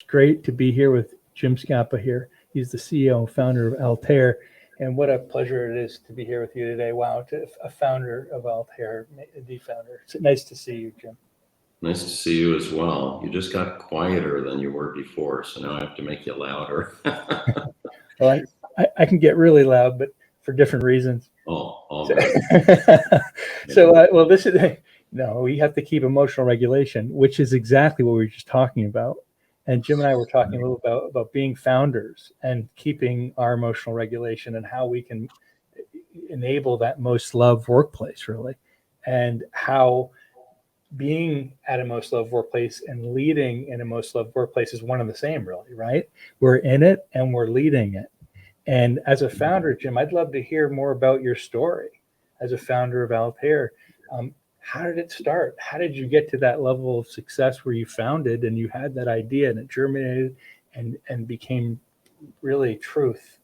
Great to be here with Jim Scapa here. He's the CEO and founder of Altair. And what a pleasure it is to be here with you today. Wow, a founder of Altair, the founder. It's nice to see you, Jim. Nice to see you as well. You just got quieter than you were before, so now I have to make you louder. Well, I can get really loud, but for different reasons. All So, right. well, this is, no, we have to keep emotional regulation, which is exactly what we were just talking about. And Jim and I were talking a little about being founders and keeping our emotional regulation and how we can enable that most loved workplace, really, and how being at a most loved workplace and leading in a most loved workplace is one and the same, really, right? We're in it and we're leading it. And as a founder, Jim, I'd love to hear more about your story as a founder of Altair. How did it start? How did you get to that level of success where you founded and you had that idea and it germinated and became really truth?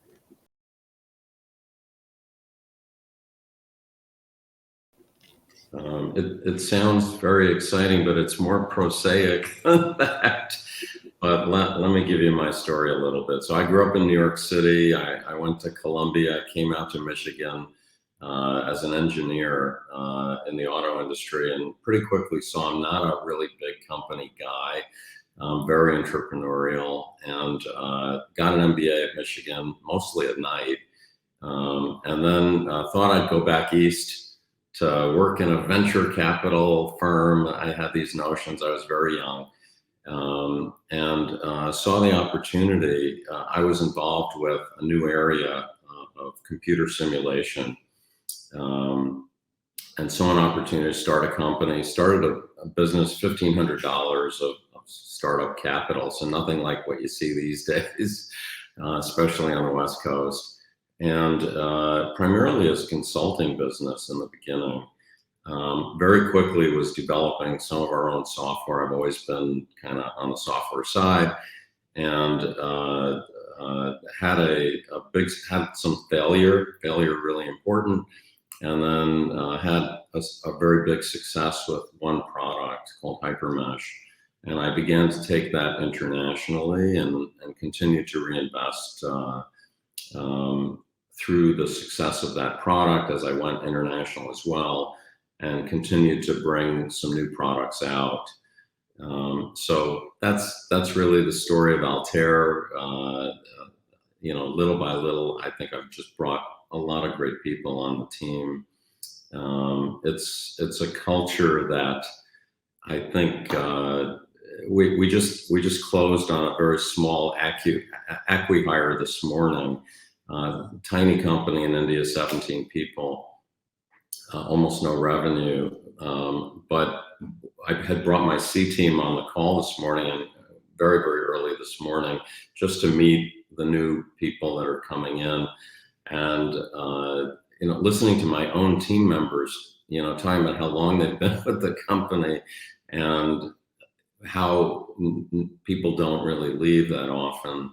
It sounds very exciting, but it's more prosaic than that. But let me give you my story a little bit. So I grew up in New York City. I went to Columbia, came out to Michigan as an engineer in the auto industry, and pretty quickly saw I'm not a really big company guy. Very entrepreneurial, and got an MBA at Michigan, mostly at night. And then thought I'd go back east to work in a venture capital firm. I had these notions. I was very young, and saw the opportunity. I was involved with a new area of computer simulation, and saw an opportunity to start a company. Started a business, $1,500 of startup capital, so nothing like what you see these days, especially on the West Coast. And primarily as a consulting business in the beginning. Very quickly was developing some of our own software. I've always been kind of on the software side, and had some failure really important, and then had a very big success with one product called HyperMesh. And I began to take that internationally and continue to reinvest through the success of that product as I went international as well, and continued to bring some new products out. So that's really the story of Altair. Little by little, I think I've just brought a lot of great people on the team. It's a culture that I think we just closed on a very small acqui-hire this morning. Tiny company in India, 17 people, almost no revenue. But I had brought my C team on the call this morning, and very, very early this morning, just to meet the new people that are coming in. And, listening to my own team members, talking about how long they've been with the company and how people don't really leave that often.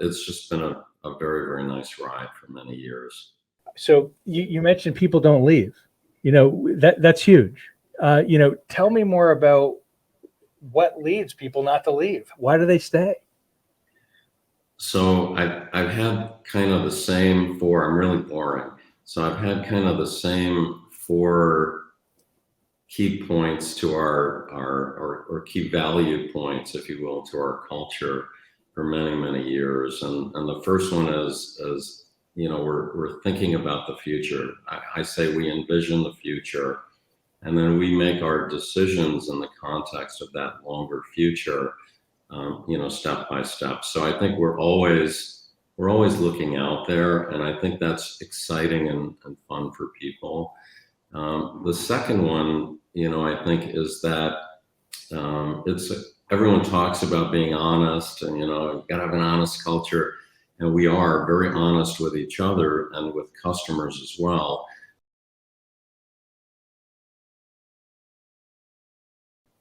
It's just been a very, very nice ride for many years. So you mentioned people don't leave. That's huge. Tell me more about what leads people not to leave. Why do they stay? So I've had kind of the same four. I'm really boring. So I've had kind of the same four key points to our key value points, if you will, to our culture for many, many years. And the first one is we're thinking about the future. I say we envision the future, and then we make our decisions in the context of that longer future, step by step. So I think we're always looking out there, and I think that's exciting and fun for people. The second one, I think, is that everyone talks about being honest, and you've got to have an honest culture, and we are very honest with each other and with customers as well.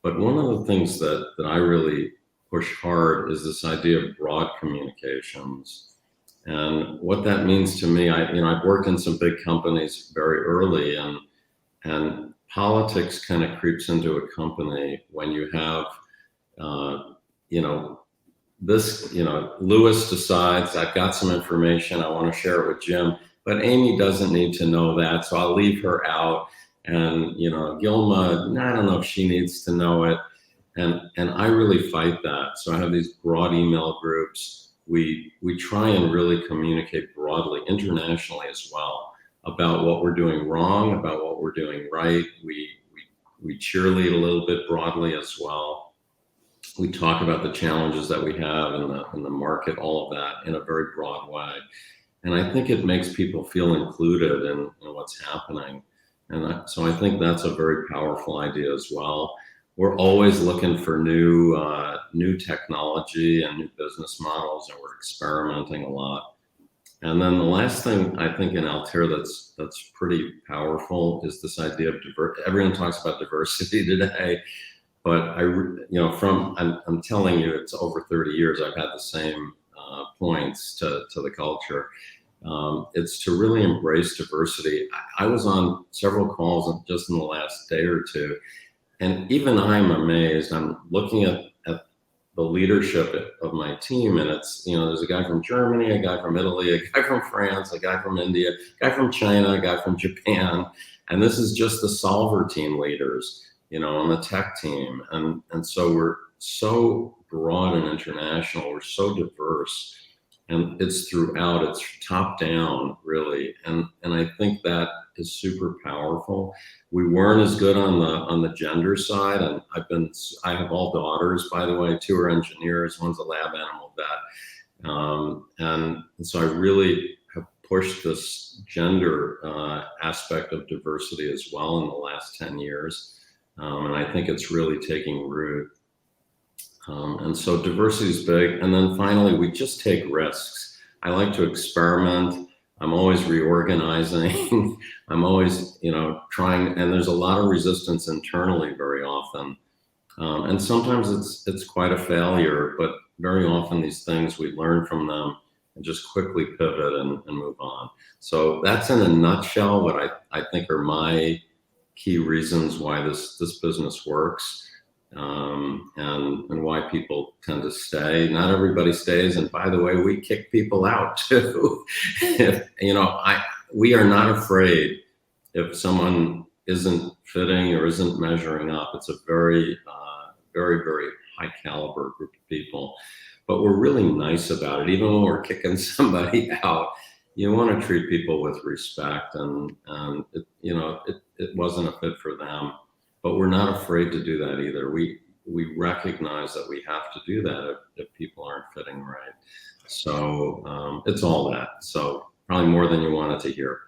But one of the things that I really push hard is this idea of broad communications. And what that means to me, I've worked in some big companies very early, and politics kind of creeps into a company when you have you know, this, you know, Lewis decides I've got some information, I want to share it with Jim, but Amy doesn't need to know that, so I'll leave her out. And, you know, Gilma, I don't know if she needs to know it. And I really fight that. So I have these broad email groups. We try and really communicate broadly, internationally as well, about what we're doing wrong, about what we're doing right. We cheerlead a little bit broadly as well. We talk about the challenges that we have in the market, all of that in a very broad way. And I think it makes people feel included in what's happening. And so I think that's a very powerful idea as well. We're always looking for new technology and new business models, and we're experimenting a lot. And then the last thing I think in Altair that's pretty powerful is this idea of diversity. Everyone talks about diversity today, but I'm telling you, it's over 30 years I've had the same points to the culture. It's to really embrace diversity. I was on several calls just in the last day or two, and even I'm amazed. I'm looking at the leadership of my team, and it's, you know, there's a guy from Germany, a guy from Italy, a guy from France, a guy from India, a guy from China, a guy from Japan, and this is just the solver team leaders, you know, on the tech team, and so we're so broad and international, we're so diverse, and it's throughout, it's top down really, and I think that is super powerful. We weren't as good on the gender side, and I have all daughters, by the way. 2 are engineers, one's a lab animal vet, and so I really have pushed this gender aspect of diversity as well in the last 10 years, and I think it's really taking root. And so diversity is big. And then finally, we just take risks. I like to experiment. I'm always reorganizing. I'm always, you know, trying, and there's a lot of resistance internally very often. And sometimes it's quite a failure, but very often these things, we learn from them and just quickly pivot and move on. So that's in a nutshell what I think are my key reasons why this business works. And why people tend to stay. Not everybody stays, and by the way, we kick people out too. We are not afraid if someone isn't fitting or isn't measuring up. It's a very, very high caliber group of people, but we're really nice about it. Even when we're kicking somebody out, you want to treat people with respect, and it wasn't a fit for them. But we're not afraid to do that either. We recognize that we have to do that if people aren't fitting right. So it's all that. So probably more than you wanted to hear.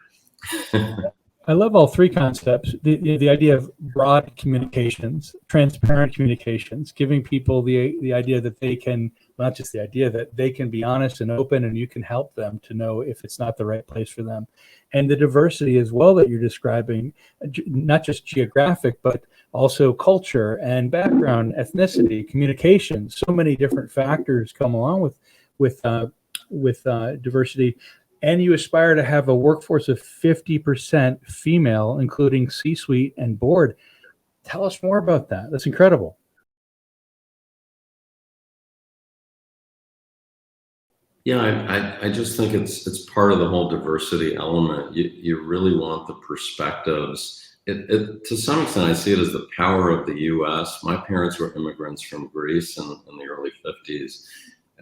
I love all 3 concepts. The idea of broad communications, transparent communications, giving people the idea that they can, not just the idea that they can be honest and open, and you can help them to know if it's not the right place for them. And the diversity as well that you're describing, not just geographic, but also culture and background, ethnicity, communication. So many different factors come along with diversity. And you aspire to have a workforce of 50% female, including C-suite and board. Tell us more about that. That's incredible. Yeah, I just think it's part of the whole diversity element. You really want the perspectives. To some extent, I see it as the power of the U.S. My parents were immigrants from Greece in the early 50s.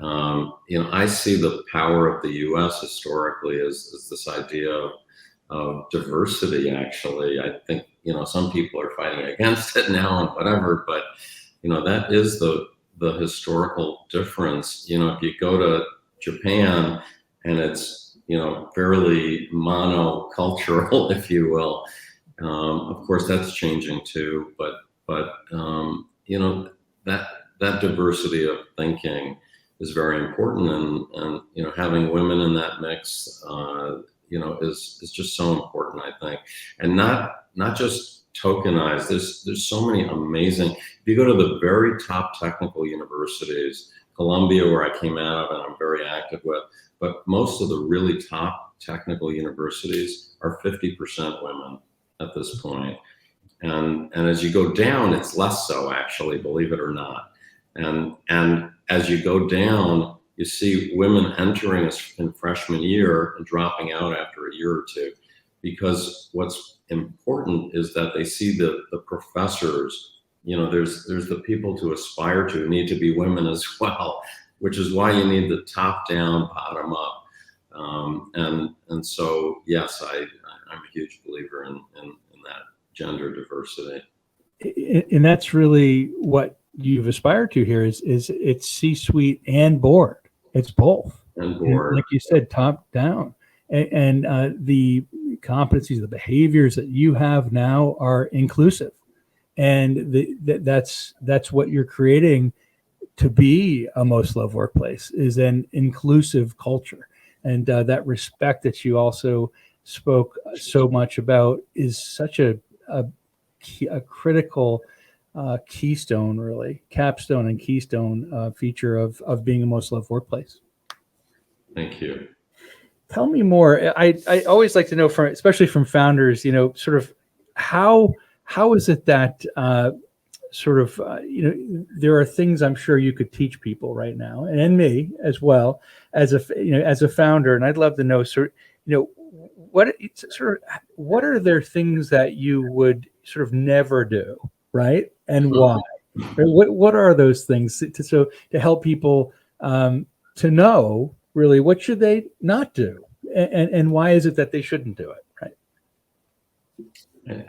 I see the power of the U.S. historically as this idea of diversity. Actually, I think some people are fighting against it now and whatever, but that is the historical difference. If you go to Japan and it's fairly monocultural, if you will. Of course, that's changing too, but that diversity of thinking is very important, and having women in that mix is just so important, I think, and not just tokenized. There's so many amazing. If you go to the very top technical universities, Columbia, where I came out of and I'm very active with, but most of the really top technical universities are 50% women at this point. And as you go down, it's less so, actually, believe it or not. And as you go down, you see women entering in freshman year and dropping out after a year or two, because what's important is that they see the professors, there's the people to aspire to need to be women as well, which is why you need the top down, bottom up. And so, yes, I'm a huge believer in that gender diversity. And that's really what you've aspired to here is it's C-suite and board. It's both. And board. Like you said, top down. And the competencies, the behaviors that you have now are inclusive. And that's what you're creating to be a most loved workplace, is an inclusive culture. And that respect that you also spoke so much about is such a critical keystone, really, capstone and keystone feature of being a most loved workplace. Thank you. Tell me more. I always like to know, especially from founders, sort of how is it that there are things I'm sure you could teach people right now, and me as well as a founder, and I'd love to know what are there things that you would sort of never do, right? And why? What are those things to help people to know really what should they not do, and why is it that they shouldn't do it, right?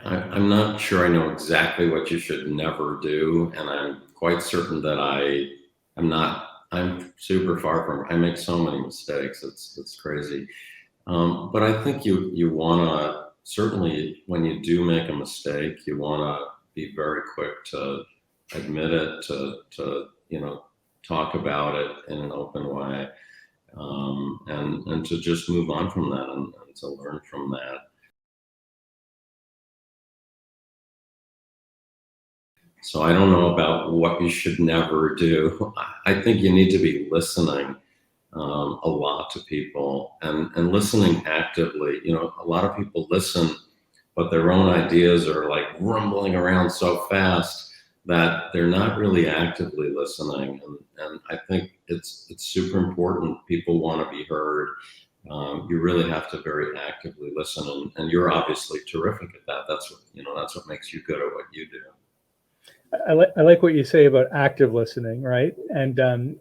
I'm not sure I know exactly what you should never do, and I'm quite certain that I'm super far from, I make so many mistakes, it's crazy. But I think you wanna, certainly when you do make a mistake, you wanna be very quick to admit it, to talk about it in an open way, and to just move on from that and to learn from that. So I don't know about what you should never do. I think you need to be listening a lot to people, and listening actively. A lot of people listen, but their own ideas are like rumbling around so fast that they're not really actively listening. And I think it's super important. People want to be heard. You really have to very actively listen, and you're obviously terrific at that. That's what makes you good at what you do. I like what you say about active listening, right? And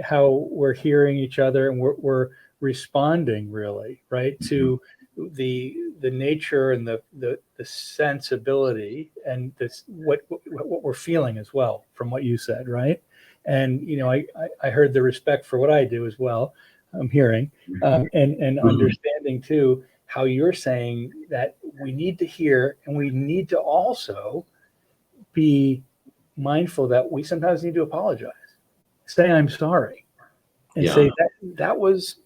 how we're hearing each other and we're responding really, right, to the nature and the sensibility and this what we're feeling as well from what you said, right? And I heard the respect for what I do as well. I'm hearing and understanding too how you're saying that we need to hear, and we need to also be mindful that we sometimes need to apologize, say I'm sorry, and say that was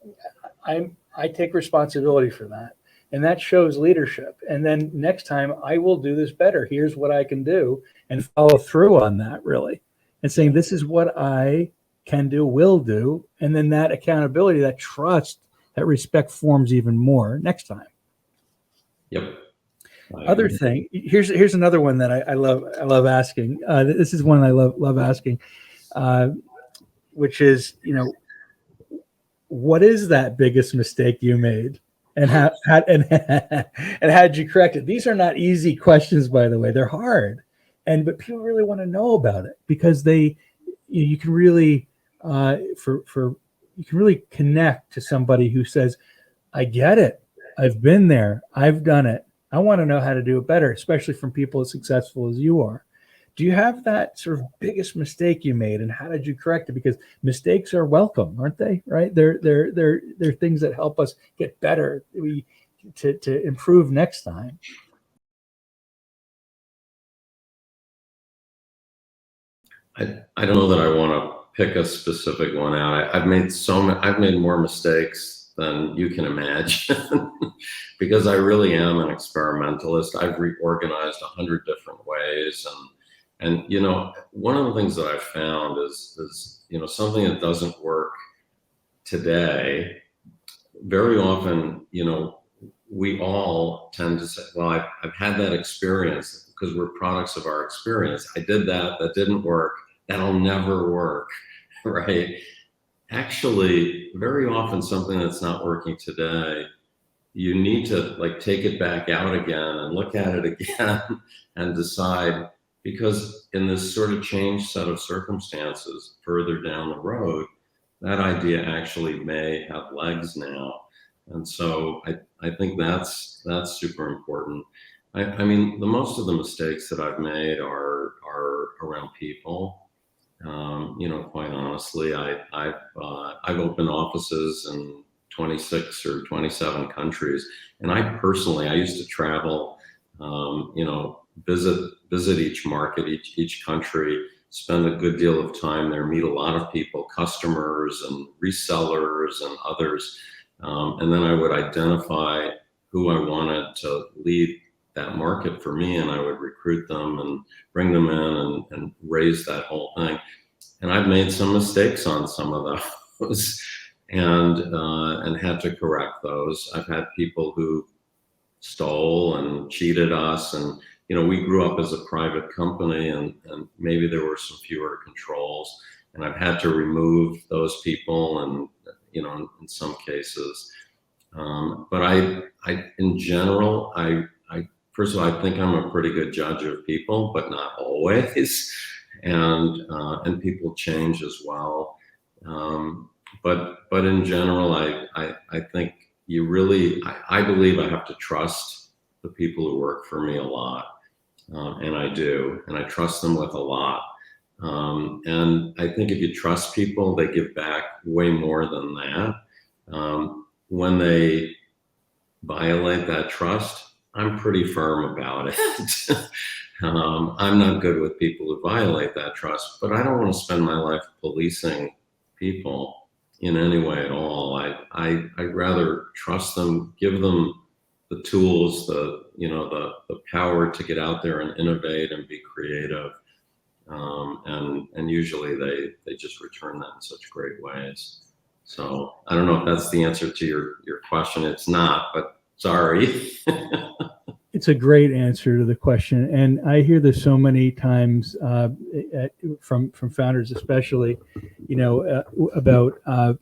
I take responsibility for that, and that shows leadership. And then next time I will do this better. Here's what I can do, and follow through on that really, and saying this is what I can do, will do, and then that accountability, that trust, that respect forms even more next time. Yep. Other thing, here's another one that I love asking. This is one I love asking, which is, what is that biggest mistake you made, and how and how'd you correct it? These are not easy questions, by the way. They're hard, but people really want to know about it, because you can really you can really connect to somebody who says, I get it, I've been there, I've done it. I want to know how to do it better, especially from people as successful as you are. Do you have that sort of biggest mistake you made, and how did you correct it? Because mistakes are welcome, aren't they? Right? They're things that help us get better, to improve next time. I don't know that I want to pick a specific one out. I've made more mistakes than you can imagine because I really am an experimentalist. I've reorganized 100 different ways, and one of the things that I've found is something that doesn't work today. Very often, we all tend to say, well, I've had that experience, because we're products of our experience. I did that didn't work. that'll never work, right? Actually, very often something that's not working today, you need to like take it back out again and look at it again and decide, because in this sort of changed set of circumstances further down the road, that idea actually may have legs now. And so I think that's super important. I mean, the most of the mistakes that I've made are around people. Quite honestly, I've opened offices in 26 or 27 countries, and I used to travel, visit each market, each country, spend a good deal of time there, meet a lot of people, customers and resellers and others, and then I would identify who I wanted to lead that market for me, and I would recruit them and bring them in and raise that whole thing. And I've made some mistakes on some of those, and had to correct those. I've had people who stole and cheated us, and we grew up as a private company, and maybe there were some fewer controls, and I've had to remove those people, and in some cases. But in general, first of all, I think I'm a pretty good judge of people, but not always. And people change as well. But in general, I think I believe I have to trust the people who work for me a lot. And I do, and I trust them with a lot. And I think if you trust people, they give back way more than that. When they violate that trust, I'm pretty firm about it. I'm not good with people who violate that trust, but I don't want to spend my life policing people in any way at all. I'd rather trust them, give them the tools, the power to get out there and innovate and be creative. And usually they just return that in such great ways. So I don't know if that's the answer to your question. It's not, but sorry. It's a great answer to the question, and I hear this so many times from founders, especially, about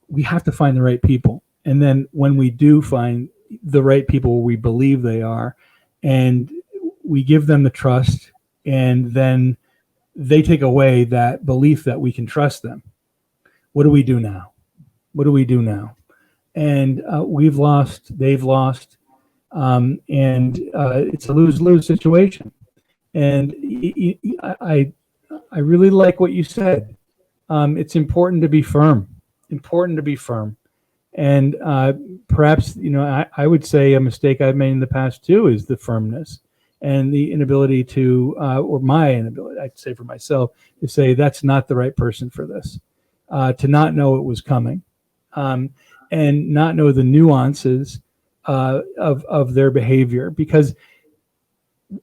we have to find the right people, and then when we do find the right people, we believe they are, and we give them the trust, and then they take away that belief that we can trust them. What do we do now? What do we do now? And we've lost, they've lost. And it's a lose-lose situation. And I really like what you said. It's important to be firm. And perhaps, I would say a mistake I've made in the past too is the firmness and the inability to, or my inability, I'd say for myself, to say that's not the right person for this, to not know it was coming, and not know the nuances of their behavior, because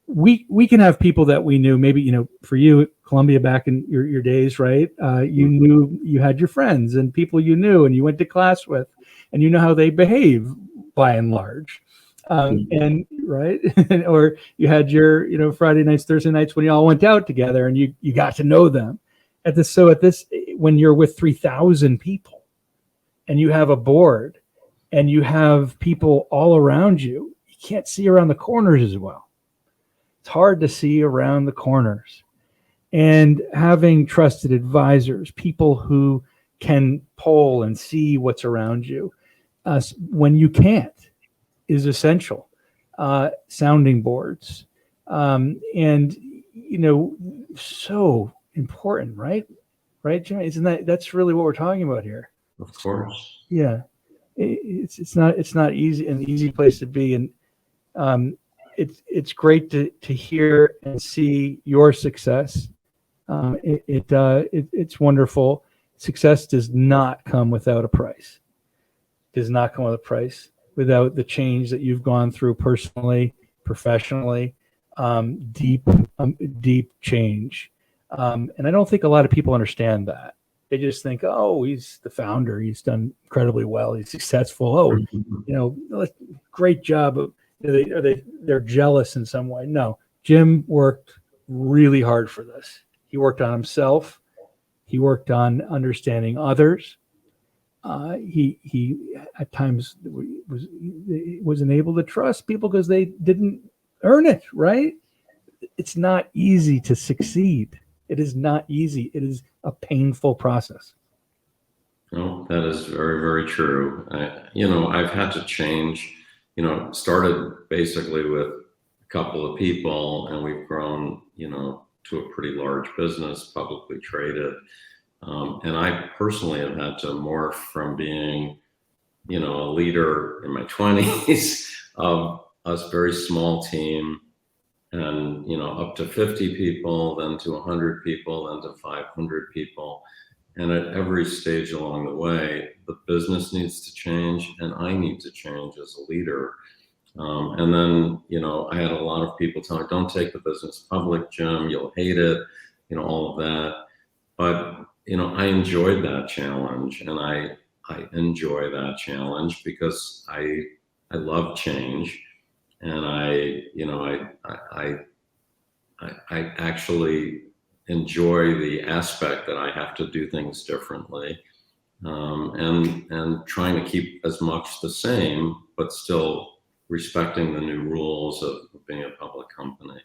we can have people that we knew, maybe, for you at Columbia back in your days, right? You knew, you had your friends and people you knew and you went to class with, and you know how they behave by and large. And right. Or you had your, Friday nights, Thursday nights when you all went out together and you got to know them when you're with 3,000 people and you have a board and you have people all around you, you can't see around the corners as well. It's hard to see around the corners. And having trusted advisors, people who can poll and see what's around you when you can't, is essential. Sounding boards, and so important, right? Right, Jimmy? That's really what we're talking about here? Of course. Yeah. It's not easy, an easy place to be, and it's great to hear and see your success. It's wonderful. Success does not come without a price. Does not come with a price, without the change that you've gone through personally, professionally, deep change. And I don't think a lot of people understand that. They just think, oh, he's the founder. He's done incredibly well. He's successful. Oh, great job. They're jealous in some way. No, Jim worked really hard for this. He worked on himself. He worked on understanding others. He at times wasn't able to trust people because they didn't earn it, right? It's not easy to succeed. It is not easy. It is a painful process. No, that is very, very true. I've had to change, started basically with a couple of people, and we've grown, to a pretty large business, publicly traded. And I personally have had to morph from being, a leader in my 20s of a very small team, and up to 50 people, then to 100 people, then to 500 people. And at every stage along the way, the business needs to change, and I need to change as a leader. And then, I had a lot of people tell me, don't take the business public, Jim, you'll hate it, all of that. But, I enjoyed that challenge, and I enjoy that challenge because I love change. And I actually enjoy the aspect that I have to do things differently, and trying to keep as much the same, but still respecting the new rules of being a public company.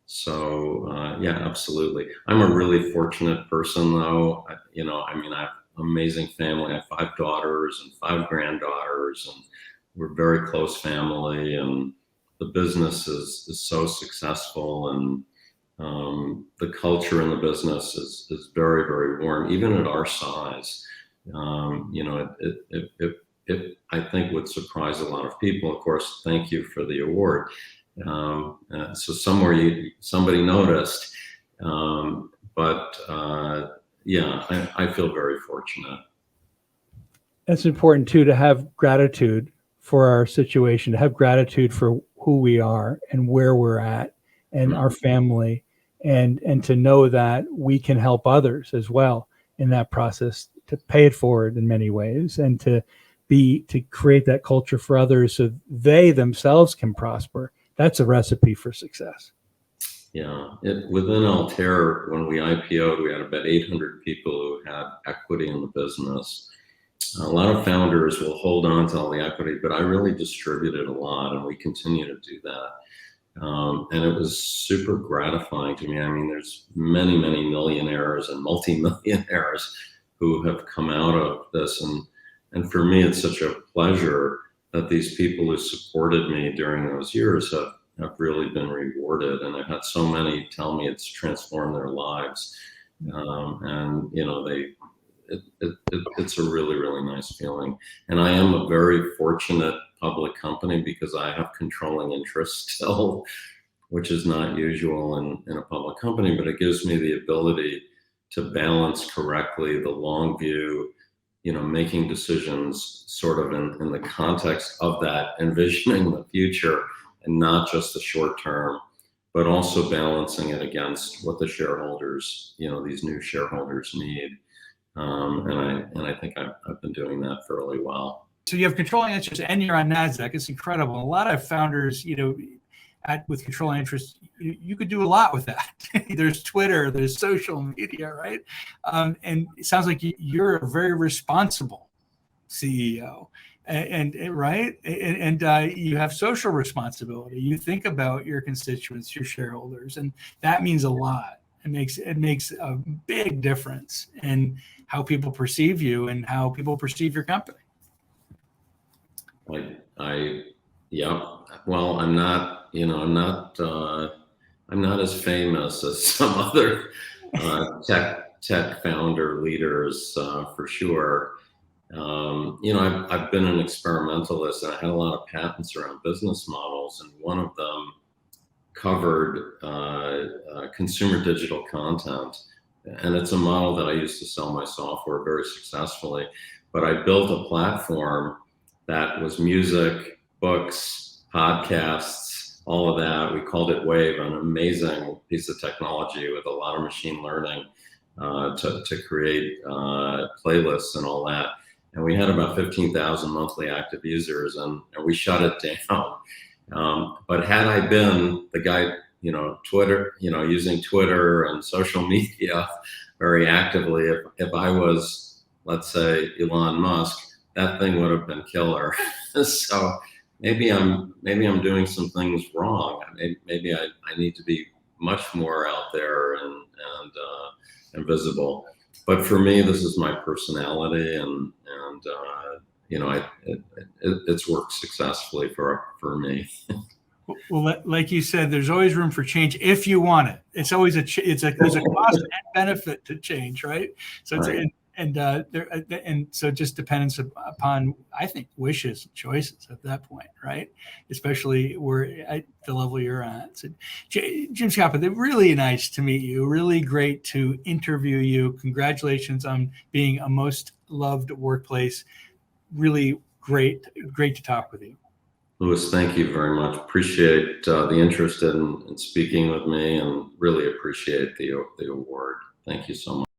So yeah, absolutely. I'm a really fortunate person, though. I have an amazing family. I have 5 daughters and 5 granddaughters, and we're a very close family. And the business is so successful, and the culture in the business is very, very warm, even at our size. It I think would surprise a lot of people. Of course, thank you for the award. So somebody noticed, but yeah, I feel very fortunate. It's important too to have gratitude for our situation, to have gratitude for who we are and where we're at, and our family, and to know that we can help others as well in that process, to pay it forward in many ways, and to create that culture for others so they themselves can prosper. That's a recipe for success. Yeah, within Altair, when we IPO'd, we had about 800 people who had equity in the business. A lot of founders will hold on to all the equity, but I really distributed a lot, and we continue to do that. And it was super gratifying to me. I mean, there's many, many millionaires and multimillionaires who have come out of this. And for me, it's such a pleasure that these people who supported me during those years have really been rewarded. And I've had so many tell me it's transformed their lives. And, it's a really, really nice feeling. And I am a very fortunate public company because I have controlling interest still, which is not usual in a public company, but it gives me the ability to balance correctly the long view, making decisions sort of in the context of that, envisioning the future and not just the short term, but also balancing it against what the shareholders, these new shareholders need. And I think I've been doing that fairly well. So you have controlling interest, and you're on NASDAQ. It's incredible. A lot of founders, with controlling interest, you could do a lot with that. There's Twitter, there's social media, right? And it sounds like you're a very responsible CEO, and right, and you have social responsibility. You think about your constituents, your shareholders, and that means a lot. It makes a big difference in how people perceive you and how people perceive your company. Yeah. Well, I'm not as famous as some other tech founder leaders, for sure. I've been an experimentalist, and I had a lot of patents around business models, and one of them covered consumer digital content. And it's a model that I used to sell my software very successfully. But I built a platform that was music, books, podcasts, all of that. We called it Wave, an amazing piece of technology with a lot of machine learning to create playlists and all that. And we had about 15,000 monthly active users, and we shut it down. But had I been the guy Twitter, using Twitter and social media very actively. If I was, let's say, Elon Musk, that thing would have been killer. So maybe I'm doing some things wrong. Maybe I need to be much more out there and visible. But for me, this is my personality, and it's worked successfully for me. Well, like you said, there's always room for change if you want it. It's always there's a cost and benefit to change, right? So it's Right. And so it just depends upon, I think, wishes and choices at that point, right? Especially at the level you're at. So, Jim Scapa, they're really nice to meet you. Really great to interview you. Congratulations on being a most loved workplace. Really great to talk with you. Louis, thank you very much. Appreciate the interest in speaking with me, and really appreciate the award. Thank you so much.